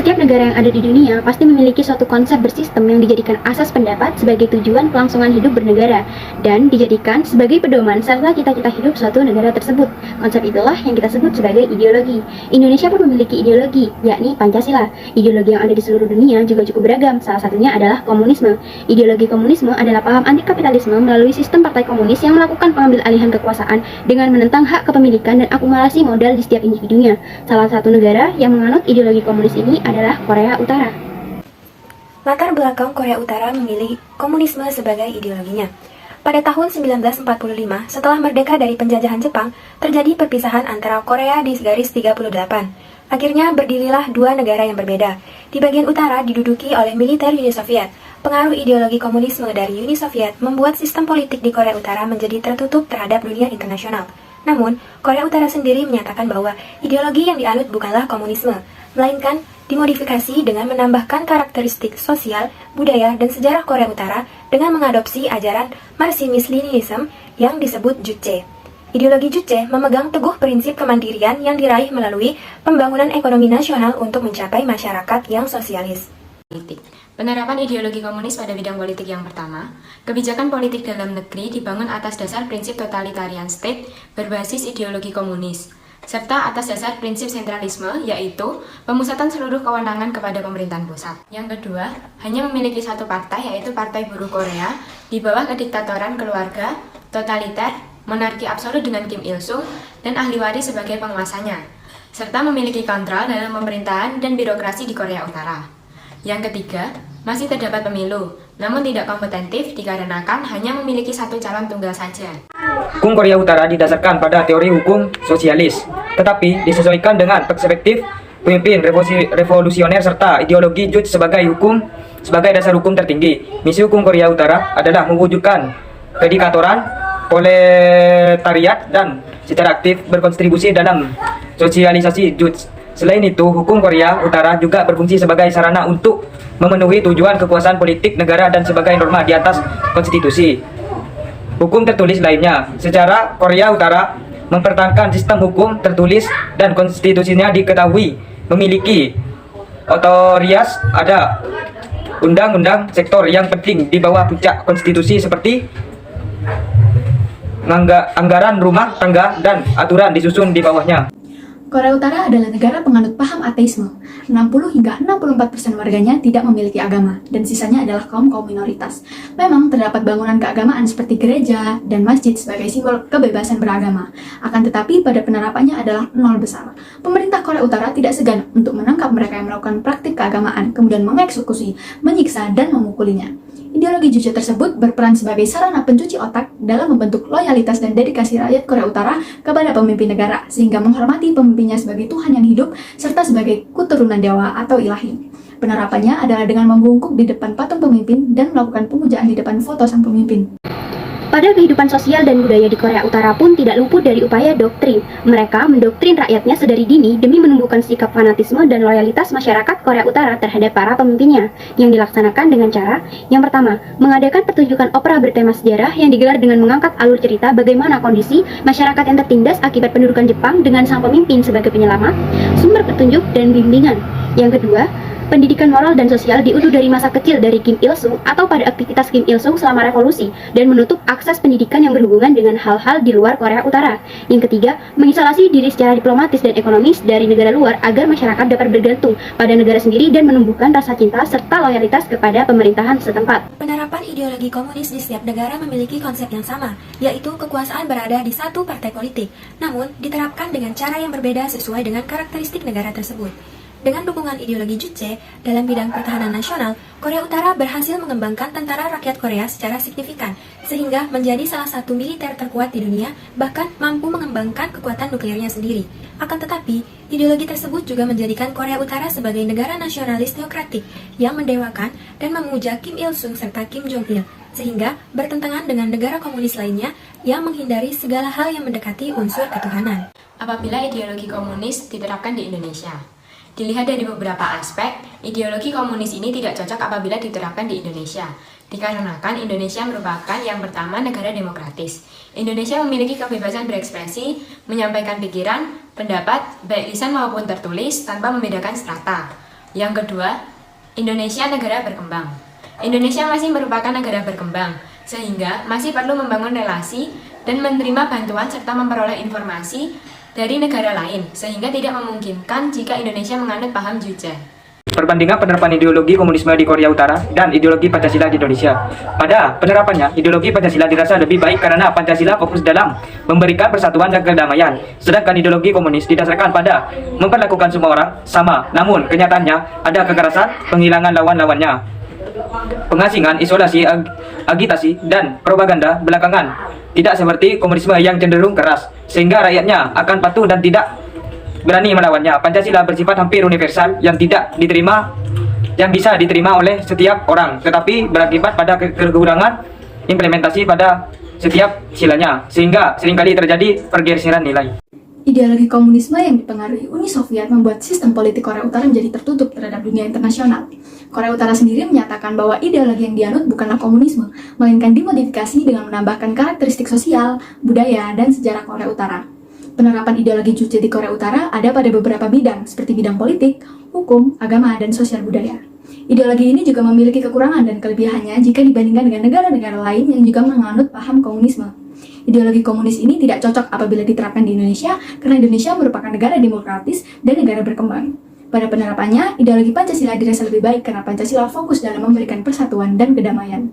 Setiap negara yang ada di dunia pasti memiliki suatu konsep bersistem yang dijadikan asas pendapat sebagai tujuan kelangsungan hidup bernegara dan dijadikan sebagai pedoman serta cita-cita hidup suatu negara tersebut. Konsep itulah yang kita sebut sebagai ideologi. Indonesia pun memiliki ideologi, yakni Pancasila. Ideologi yang ada di seluruh dunia juga cukup beragam, salah satunya adalah komunisme. Ideologi komunisme adalah paham anti kapitalisme melalui sistem partai komunis yang melakukan pengambil alihan kekuasaan dengan menentang hak kepemilikan dan akumulasi modal di setiap individunya. Salah satu negara yang menganut ideologi komunis ini adalah Korea Utara. Latar belakang Korea Utara memilih komunisme sebagai ideologinya. Pada tahun 1945, setelah merdeka dari penjajahan Jepang, terjadi perpisahan antara Korea di garis 38. Akhirnya berdirilah dua negara yang berbeda. Di bagian utara diduduki oleh militer Uni Soviet. Pengaruh ideologi komunisme dari Uni Soviet membuat sistem politik di Korea Utara menjadi tertutup terhadap dunia internasional. Namun, Korea Utara sendiri menyatakan bahwa ideologi yang dianut bukanlah komunisme, melainkan dimodifikasi dengan menambahkan karakteristik sosial, budaya, dan sejarah Korea Utara dengan mengadopsi ajaran Marxisme-Leninisme yang disebut Juche. Ideologi Juche memegang teguh prinsip kemandirian yang diraih melalui pembangunan ekonomi nasional untuk mencapai masyarakat yang sosialis. Penerapan ideologi komunis pada bidang politik yang pertama, kebijakan politik dalam negeri dibangun atas dasar prinsip totalitarian state berbasis ideologi komunis, serta atas dasar prinsip sentralisme, yaitu pemusatan seluruh kewenangan kepada pemerintahan pusat. Yang kedua, hanya memiliki satu partai, yaitu Partai Buruh Korea, di bawah kediktatoran keluarga, totaliter, monarki absolut dengan Kim Il-sung, dan ahli waris sebagai penguasanya, serta memiliki kontrol dalam pemerintahan dan birokrasi di Korea Utara. Yang ketiga, masih terdapat pemilu, namun tidak kompetitif dikarenakan hanya memiliki satu calon tunggal saja. Hukum Korea Utara didasarkan pada teori hukum sosialis, tetapi disesuaikan dengan perspektif pemimpin revolusioner serta ideologi Juche sebagai dasar hukum tertinggi. Misi hukum Korea Utara adalah mewujudkan kediktatoran, proletariat, dan secara aktif berkontribusi dalam sosialisasi Juche. Selain itu, hukum Korea Utara juga berfungsi sebagai sarana untuk memenuhi tujuan kekuasaan politik negara dan sebagai norma di atas konstitusi. Hukum tertulis lainnya, secara Korea Utara mempertahankan sistem hukum tertulis dan konstitusinya diketahui memiliki otoritas ada undang-undang sektor yang penting di bawah puncak konstitusi seperti anggaran rumah tangga dan aturan disusun di bawahnya. Korea Utara adalah negara penganut paham ateisme. 60 hingga 64% warganya tidak memiliki agama, dan sisanya adalah kaum-kaum minoritas. Memang terdapat bangunan keagamaan seperti gereja dan masjid sebagai simbol kebebasan beragama. Akan tetapi pada penerapannya adalah nol besar. Pemerintah Korea Utara tidak segan untuk menangkap mereka yang melakukan praktik keagamaan, kemudian mengeksekusi, menyiksa, dan memukulinya. Ideologi Juche tersebut berperan sebagai sarana pencuci otak dalam membentuk loyalitas dan dedikasi rakyat Korea Utara kepada pemimpin negara, sehingga menghormati pemimpinnya sebagai Tuhan yang hidup, serta sebagai keturunan dewa atau ilahi. Penerapannya adalah dengan membungkuk di depan patung pemimpin dan melakukan pemujaan di depan foto sang pemimpin. Pada kehidupan sosial dan budaya di Korea Utara pun tidak luput dari upaya doktrin. Mereka mendoktrin rakyatnya sedari dini demi menumbuhkan sikap fanatisme dan loyalitas masyarakat Korea Utara terhadap para pemimpinnya, yang dilaksanakan dengan cara yang pertama, mengadakan pertunjukan opera bertema sejarah yang digelar dengan mengangkat alur cerita bagaimana kondisi masyarakat yang tertindas akibat pendudukan Jepang dengan sang pemimpin sebagai penyelamat, sumber petunjuk, dan bimbingan. Yang kedua, pendidikan moral dan sosial diunduh dari masa kecil dari Kim Il-sung atau pada aktivitas Kim Il-sung selama revolusi dan menutup akses pendidikan yang berhubungan dengan hal-hal di luar Korea Utara. Yang ketiga, mengisolasi diri secara diplomatis dan ekonomis dari negara luar agar masyarakat dapat bergantung pada negara sendiri dan menumbuhkan rasa cinta serta loyalitas kepada pemerintahan setempat. Penerapan ideologi komunis di setiap negara memiliki konsep yang sama, yaitu kekuasaan berada di satu partai politik, namun diterapkan dengan cara yang berbeda sesuai dengan karakteristik negara tersebut. Dengan dukungan ideologi Juche dalam bidang pertahanan nasional, Korea Utara berhasil mengembangkan tentara rakyat Korea secara signifikan, sehingga menjadi salah satu militer terkuat di dunia, bahkan mampu mengembangkan kekuatan nuklirnya sendiri. Akan tetapi, ideologi tersebut juga menjadikan Korea Utara sebagai negara nasionalis teokratik yang mendewakan dan memuja Kim Il-sung serta Kim Jong-il, sehingga bertentangan dengan negara komunis lainnya yang menghindari segala hal yang mendekati unsur ketuhanan. Apabila ideologi komunis diterapkan di Indonesia, dilihat dari beberapa aspek, ideologi komunis ini tidak cocok apabila diterapkan di Indonesia, dikarenakan Indonesia merupakan yang pertama negara demokratis. Indonesia memiliki kebebasan berekspresi, menyampaikan pikiran, pendapat, baik lisan maupun tertulis, tanpa membedakan strata. Yang kedua, Indonesia negara berkembang. Indonesia masih merupakan negara berkembang, sehingga masih perlu membangun relasi dan menerima bantuan serta memperoleh informasi dari negara lain, sehingga tidak memungkinkan jika Indonesia menganut paham Juche. Perbandingan penerapan ideologi komunisme di Korea Utara dan ideologi Pancasila di Indonesia. Pada penerapannya, ideologi Pancasila dirasa lebih baik karena Pancasila fokus dalam memberikan persatuan dan kedamaian, sedangkan ideologi komunis didasarkan pada memperlakukan semua orang sama. Namun, kenyataannya ada kekerasan, penghilangan lawan-lawannya, pengasingan, isolasi, agitasi, dan propaganda belakangan. Tidak seperti komunisme yang cenderung keras, sehingga rakyatnya akan patuh dan tidak berani melawannya. Pancasila bersifat hampir universal yang bisa diterima oleh setiap orang, tetapi berakibat pada kekurangan implementasi pada setiap silanya, sehingga seringkali terjadi pergeseran nilai. Ideologi komunisme yang dipengaruhi Uni Soviet membuat sistem politik Korea Utara menjadi tertutup terhadap dunia internasional. Korea Utara sendiri menyatakan bahwa ideologi yang dianut bukanlah komunisme, melainkan dimodifikasi dengan menambahkan karakteristik sosial, budaya, dan sejarah Korea Utara. Penerapan ideologi Juche di Korea Utara ada pada beberapa bidang, seperti bidang politik, hukum, agama, dan sosial budaya. Ideologi ini juga memiliki kekurangan dan kelebihannya jika dibandingkan dengan negara-negara lain yang juga menganut paham komunisme. Ideologi komunis ini tidak cocok apabila diterapkan di Indonesia, karena Indonesia merupakan negara demokratis dan negara berkembang. Pada penerapannya, ideologi Pancasila dirasa lebih baik karena Pancasila fokus dalam memberikan persatuan dan kedamaian.